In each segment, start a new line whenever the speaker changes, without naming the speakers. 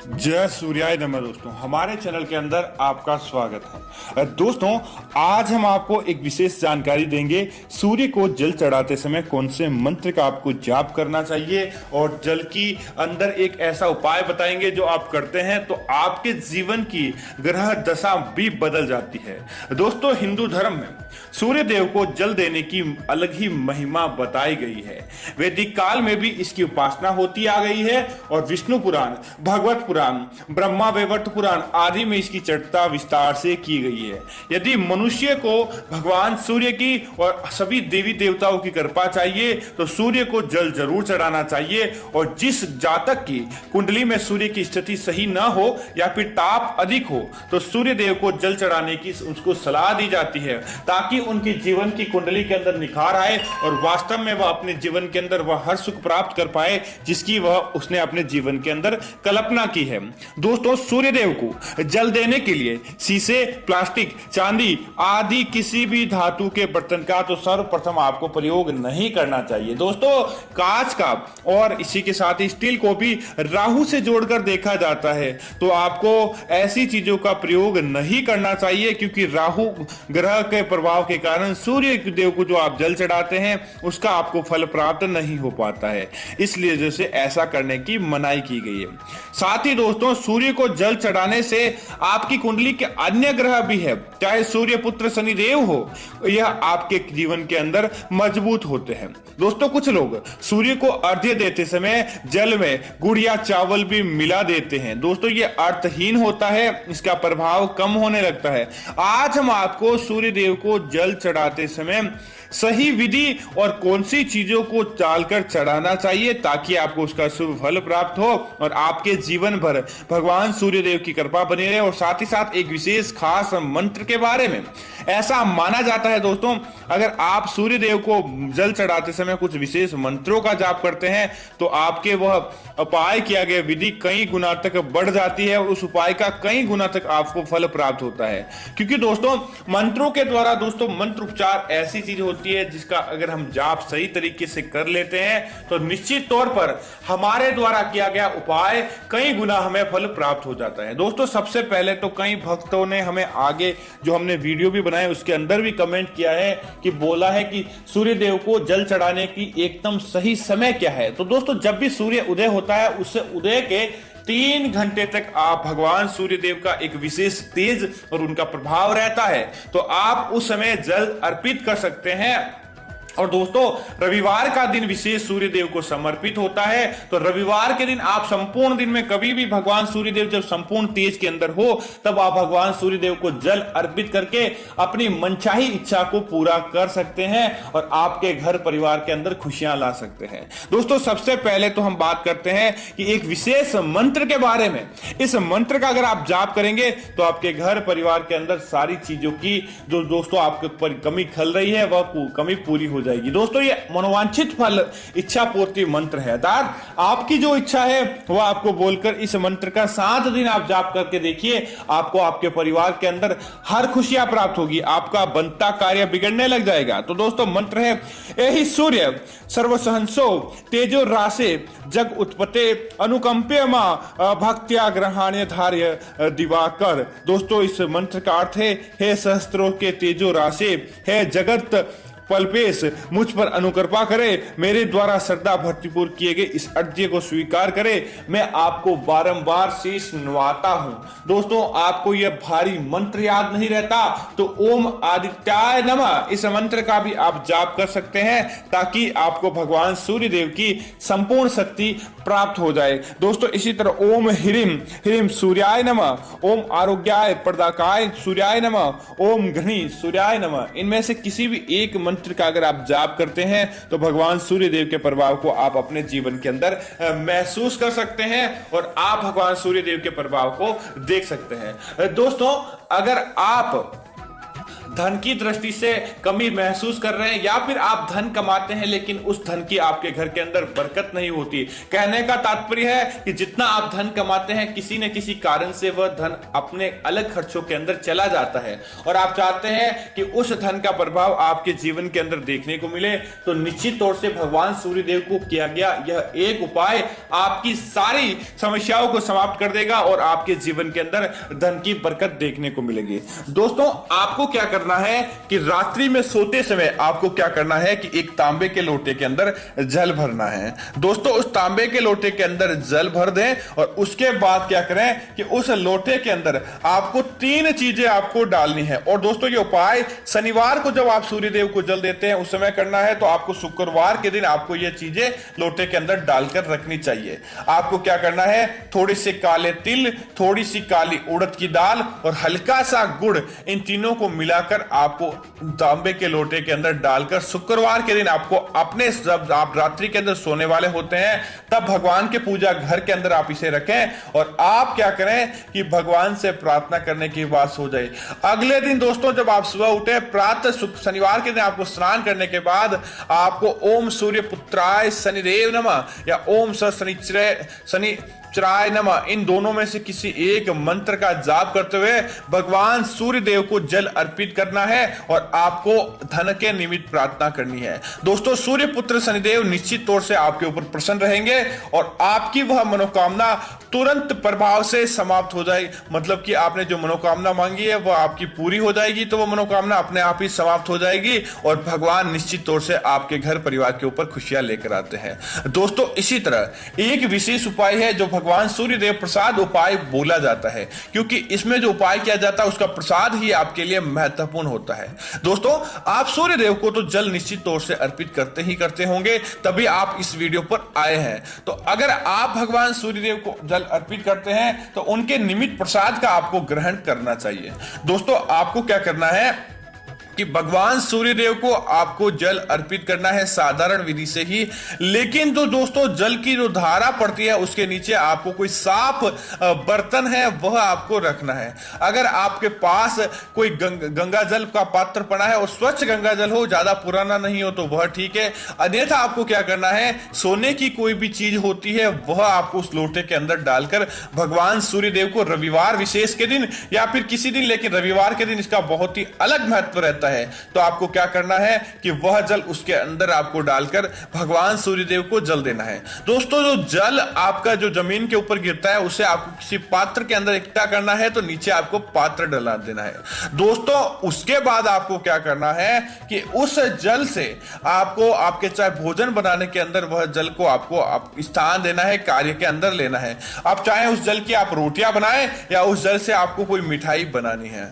जय सूर्याय नमः। दोस्तों, हमारे चैनल के अंदर आपका स्वागत है। दोस्तों, आज हम आपको एक विशेष जानकारी देंगे। सूर्य को जल चढ़ाते समय कौन से मंत्र का आपको जाप करना चाहिए और जल की अंदर एक ऐसा उपाय बताएंगे जो आप करते हैं तो आपके जीवन की ग्रह दशा भी बदल जाती है। दोस्तों, हिंदू धर्म में सूर्य देव को जल देने की अलग ही महिमा बताई गई है। वैदिक काल में भी इसकी उपासना होती आ गई है और विष्णु पुराण, भगवत पुराण, ब्रह्मा वैवर्त पुराण आदि में इसकी चर्चा विस्तार से की गई है। यदि मनुष्य को भगवान सूर्य की और सभी देवी देवताओं की कृपा चाहिए तो सूर्य को जल जरूर चढ़ाना चाहिए। और जिस जातक की कुंडली में सूर्य की स्थिति सही न हो या फिर ताप अधिक हो तो सूर्य देव को जल चढ़ाने की उसको सलाह दी जाती है, ताकि उनके जीवन की कुंडली के अंदर निखार आए और वास्तव में वह अपने जीवन के अंदर वह हर सुख प्राप्त कर पाए जिसकी वह उसने अपने जीवन के अंदर कल्पना की है। दोस्तों, सूर्य देव को जल देने के लिए शीशे, प्लास्टिक, चांदी आदि किसी भी धातु के बर्तन का तो सर्वप्रथम आपको प्रयोग नहीं करना चाहिए। दोस्तों, कांच का और इसी के साथ ही स्टील को भी राहु से जोड़कर देखा जाता है, तो आपको ऐसी चीजों का प्रयोग नहीं करना चाहिए, क्योंकि राहु ग्रह के प्रभाव के कारण सूर्य देव को जो आप जल चढ़ाते हैं उसका आपको फल प्राप्त नहीं हो पाता है। इसलिए जैसे ऐसा करने की मनाही की गई है। साथ ही दोस्तों, सूर्य को जल चढ़ाने से आपकी कुंडली के अन्य ग्रह भी है, चाहे सूर्य पुत्र शनिदेव हो, यह आपके जीवन के अंदर मजबूत होते हैं। दोस्तों, कुछ लोग सूर्य को अर्घ्य देते समय जल में गुड़ या चावल भी मिला देते हैं। दोस्तों, यह अर्थहीन होता है, इसका प्रभाव कम होने लगता है। आज हम आपको सूर्य देव को जल चढ़ाते समय सही विधि और कौन सी चीजों को डालकर चढ़ाना चाहिए ताकि आपको उसका शुभ फल प्राप्त हो और आपके जीवन भर भगवान सूर्य देव की कृपा बनी रहे। और साथ ही साथ एक विशेष खास मंत्र के बारे में ऐसा माना जाता है। दोस्तों, अगर आप सूर्य देव को जल चढ़ाते समय कुछ विशेष मंत्रों का जाप करते हैं तो आपके वह उपाय किया गया विधि कई गुना तक बढ़ जाती है और उस उपाय का कई गुना तक आपको फल प्राप्त होता है। क्योंकि दोस्तों, मंत्रों के द्वारा मंत्र उपचार ऐसी चीज होती है जिसका अगर हम जाप सही तरीके से कर लेते हैं तो निश्चित तौर पर हमारे द्वारा किया गया उपाय कई गुना हमें फल प्राप्त हो जाता है। दोस्तों, सबसे पहले तो कई भक्तों ने हमें आगे जो हमने वीडियो भी बनाए उसके अंदर भी कमेंट किया है कि बोला है कि सूर्य देव को जल चढ़ाने की एकदम सही समय क्या है। तो दोस्तों, जब भी सूर्य उदय होता है उससे उदय के 3 घंटे तक आप भगवान सूर्य देव का एक विशेष तेज और उनका प्रभाव रहता है, तो आप उस समय जल अर्पित कर सकते हैं। और दोस्तों, रविवार का दिन विशेष सूर्य देव को समर्पित होता है, तो रविवार के दिन आप संपूर्ण दिन में कभी भी भगवान सूर्य देव जब संपूर्ण तेज के अंदर हो तब आप भगवान सूर्य देव को जल अर्पित करके अपनी मनचाही इच्छा को पूरा कर सकते हैं और आपके घर परिवार के अंदर खुशियां ला सकते हैं। दोस्तों, सबसे पहले तो हम बात करते हैं कि एक विशेष मंत्र के बारे में। इस मंत्र का अगर आप जाप करेंगे तो आपके घर परिवार के अंदर सारी चीजों की जो दोस्तों आपके कमी खल रही है वह कमी पूरी हो जाएगी। दोस्तों, ये मनोवांछित फल इच्छा पूर्ति मंत्र है। अर्थात आपकी जो इच्छा है वह आपको बोलकर इस मंत्र का 7 दिन आप जाप करके देखिए, आपको आपके परिवार के अंदर हर खुशियां प्राप्त होगी, आपका बनता कार्य बिगड़ने लग जाएगा। तो दोस्तों, मंत्र है एहि सूर्य सर्वसहंसो तेजो रासे जग उत्पते अनुकंप्य मां भक्त्या ग्रहाण्य धार्य दिवाकर। दोस्तों, इस मंत्र का अर्थ है हे सहस्त्रों के तेजो राशे, हे जगत पलपेश, मुझ पर अनुकंपा करे, मेरे द्वारा श्रद्धा भक्तिपूर्व किए गए इस अर्घ्य को स्वीकार करे, मैं आपको बारंबार शीश नवाता हूं। दोस्तों, आपको यह भारी मंत्र याद नहीं रहता तो ओम आदित्याय नमः इस मंत्र का भी आप जाप कर सकते हैं ताकि आपको भगवान सूर्य देव की संपूर्ण शक्ति प्राप्त हो जाए। दोस्तों, इसी तरह ओम ह्रीम ह्रीम सूर्याय नमः, ओम आरोग्याय प्रदाकाय सूर्याय नमः, ओम घृणी सूर्याय नमः, इनमें से किसी भी एक मंत्र का अगर आप जाप करते हैं तो भगवान सूर्य देव के प्रभाव को आप अपने जीवन के अंदर महसूस कर सकते हैं और आप भगवान सूर्य देव के प्रभाव को देख सकते हैं। दोस्तों, अगर आप धन की दृष्टि से कमी महसूस कर रहे हैं, या फिर आप धन कमाते हैं लेकिन उस धन की आपके घर के अंदर बरकत नहीं होती। कहने का तात्पर्य है कि जितना आप धन कमाते हैं किसी न किसी कारण से वह धन अपने अलग खर्चों के अंदर चला जाता है और आप चाहते हैं कि उस धन का प्रभाव आपके जीवन के अंदर देखने को मिले, तो निश्चित तौर से भगवान सूर्यदेव को किया गया यह एक उपाय आपकी सारी समस्याओं को समाप्त कर देगा और आपके जीवन के अंदर धन की बरकत देखने को मिलेगी। दोस्तों, आपको क्या करना है कि रात्रि में सोते समय आपको क्या करना है कि एक तांबे के लोटे के अंदर जल भरना है। दोस्तों, उस तांबे के लोटे के अंदर जल भर दें और उसके बाद क्या करें कि उस लोटे के अंदर आपको 3 चीजें आपको डालनी है। और दोस्तों, ये उपाय शनिवार को जब आप सूर्यदेव को जल देते हैं उस समय करना है, तो आपको शुक्रवार के दिन आपको ये चीजें लोटे के अंदर डालकर रखनी चाहिए। आपको क्या करना है, थोड़ी सी काले तिल, थोड़ी सी काली उड़द की दाल और हल्का सा गुड़, इन तीनों को मिलाकर आपको तांबे के लोटे के अंदर डालकर शुक्रवार के दिन आपको अपने, जब आप रात्रि के अंदर सोने वाले होते हैं तब भगवान के पूजा घर के अंदर आप इसे रखें और आप क्या करें कि भगवान से प्रार्थना करने की बात हो जाए। अगले दिन दोस्तों, जब आप सुबह उठे प्रातः शनिवार के दिन आपको स्नान करने के बाद आपको ओम सूर्य पुत्राय शनिदेव नमः या ओम शनि चराय नमः, इन दोनों में से किसी एक मंत्र का जाप करते हुए भगवान सूर्य देव को जल अर्पित करना है और आपको धन के निमित्त प्रार्थना करनी है। दोस्तों, सूर्य पुत्र शनिदेव निश्चित तौर से आपके ऊपर प्रसन्न रहेंगे और आपकी वह मनोकामना तुरंत प्रभाव से समाप्त हो जाएगी। मतलब कि आपने जो मनोकामना मांगी है वह आपकी पूरी हो जाएगी, तो वह मनोकामना अपने आप ही समाप्त हो जाएगी और भगवान निश्चित तौर से आपके घर परिवार के ऊपर खुशियां लेकर आते हैं। दोस्तों, इसी तरह एक विशेष उपाय है जो भगवान सूर्यदेव प्रसाद उपाय बोला जाता है, क्योंकि इसमें जो उपाय किया जाता है उसका प्रसाद ही आपके लिए महत्वपूर्ण होता है। दोस्तों, आप सूर्यदेव को तो जल निश्चित तौर से अर्पित करते ही करते होंगे, तभी आप इस वीडियो पर आए हैं। तो अगर आप भगवान सूर्यदेव को जल अर्पित करते हैं तो उनके निमित्त प्रसाद का आपको ग्रहण करना चाहिए। दोस्तों, आपको क्या करना है कि भगवान सूर्यदेव को आपको जल अर्पित करना है साधारण विधि से ही, लेकिन तो दोस्तों जल की जो धारा पड़ती है उसके नीचे आपको कोई साफ बर्तन है वह आपको रखना है। अगर आपके पास कोई गंगा जल का पात्र पड़ा है और स्वच्छ गंगा जल हो, ज्यादा पुराना नहीं हो तो वह ठीक है, अन्यथा आपको क्या करना है, सोने की कोई भी चीज होती है वह आपको उस लोटे के अंदर डालकर भगवान सूर्यदेव को रविवार विशेष के दिन या फिर किसी दिन, लेकिन रविवार के दिन इसका बहुत ही अलग महत्व रहता है, तो आपको क्या करना है कि वह जल उसके अंदर आपको डालकर भगवान सूर्यदेव को जल देना है। दोस्तों, जो जल आपका जो जमीन के ऊपर गिरता है उसे आपको किसी पात्र के अंदर इकट्ठा करना है, तो नीचे आपको पात्र डला देना है। दोस्तों, उसके बाद आपको क्या करना है कि उस जल से आपको आपके चाहे भोजन बनाने के अंदर वह जल को आपको स्थान देना है, कार्य के अंदर लेना है। आप चाहे उस जल की आप रोटियां बनाएं या उस जल से आपको कोई मिठाई बनानी है।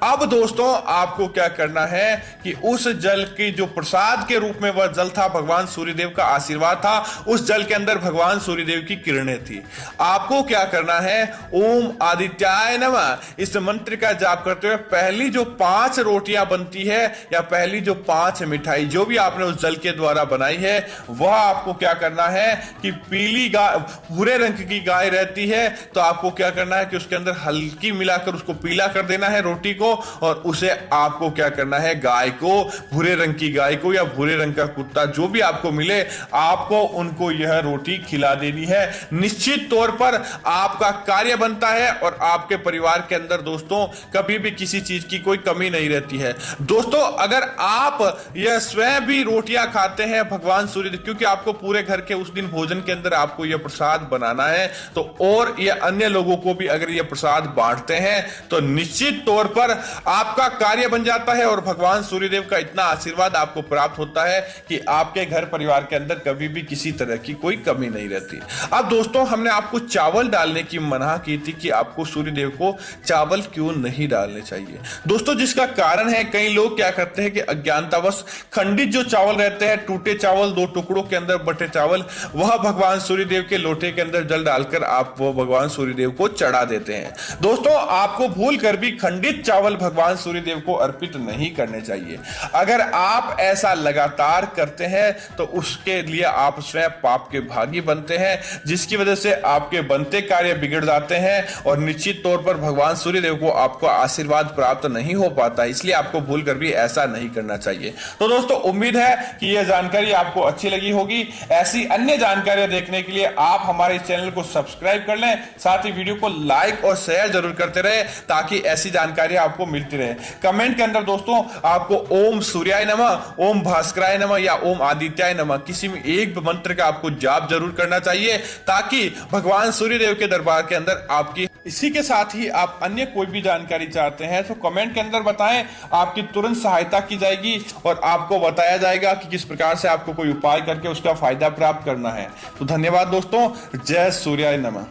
अब दोस्तों, आपको क्या करना है कि उस जल की जो प्रसाद के रूप में वह जल था, भगवान सूर्यदेव का आशीर्वाद था, उस जल के अंदर भगवान सूर्यदेव की किरणें थी। आपको क्या करना है, ओम आदित्याय नमः इस मंत्र का जाप करते हुए पहली जो 5 रोटियां बनती है या पहली जो 5 मिठाई जो भी आपने उस जल के द्वारा बनाई है, वह आपको क्या करना है कि पीली गाय, भूरे रंग की गाय रहती है, तो आपको क्या करना है कि उसके अंदर हल्की मिलाकर उसको पीला कर देना है रोटी को, और उसे आपको क्या करना है, गाय को, भूरे रंग की गाय को या भूरे रंग का कुत्ता जो भी आपको मिले, आपको उनको यह रोटी खिला देनी है। निश्चित तौर पर आपका कार्य बनता है और आपके परिवार के अंदर दोस्तों कभी भी किसी चीज की कोई कमी नहीं रहती है। दोस्तों, अगर आप यह स्वयं भी रोटियां खाते हैं भगवान सूर्यदेव, क्योंकि आपको पूरे घर के उस दिन भोजन के अंदर आपको यह प्रसाद बनाना है, तो और यह अन्य लोगों को भी अगर यह प्रसाद बांटते हैं तो निश्चित तौर पर आपका कार्य बन जाता है और भगवान सूर्यदेव का इतना आशीर्वाद आपको प्राप्त होता है कि आपके घर परिवार के अंदर कभी भी किसी तरह की कोई कमी नहीं रहती। अब दोस्तों, हमने आपको चावल डालने की मना की थी कि आपको सूर्यदेव को चावल क्यों नहीं डालने चाहिए। दोस्तों, जिसका कारण है, कई लोग क्या करते हैं कि अज्ञानतावश खंडित जो चावल रहते हैं, टूटे चावल, 2 टुकड़ों के अंदर बटे चावल, वह भगवान सूर्यदेव के लोटे के अंदर जल डालकर आप वो भगवान सूर्यदेव को चढ़ा देते हैं। दोस्तों, आपको भूल कर भी खंडित चावल भगवान सूर्यदेव को अर्पित नहीं करने चाहिए। अगर आप ऐसा लगातार करते हैं तो उसके लिए आप स्वयं पाप के भागी बनते हैं, जिसकी वजह से आपके बनते कार्य बिगड़ जाते हैं और निश्चित तौर पर भगवान सूर्यदेव को आपको आशीर्वाद प्राप्त नहीं हो पाता। इसलिए आपको भूल कर भी ऐसा नहीं करना चाहिए। तो दोस्तों, उम्मीद है कि यह जानकारी आपको अच्छी लगी होगी। ऐसी अन्य जानकारियां देखने के लिए आप हमारे चैनल को सब्सक्राइब कर लें, साथ ही वीडियो को लाइक और शेयर जरूर करते रहे ताकि ऐसी जानकारियां आपको मिलती रहे। कमेंट के अंदर दोस्तों आपको ओम सूर्याय नमः, ओम भास्कराय नमः या ओम आदित्याय नमः किसी भी एक मंत्र का आपको जाप जरूर करना चाहिए ताकि भगवान सूर्यदेव के दरबार के अंदर आपकी। इसी के साथ ही आप अन्य कोई भी जानकारी चाहते हैं तो कमेंट के अंदर बताएं, आपकी तुरंत सहायता की जाएगी और आपको बताया जाएगा कि किस प्रकार से आपको कोई उपाय करके उसका फायदा प्राप्त करना है। तो धन्यवाद दोस्तों, जय सूर्याय नमः।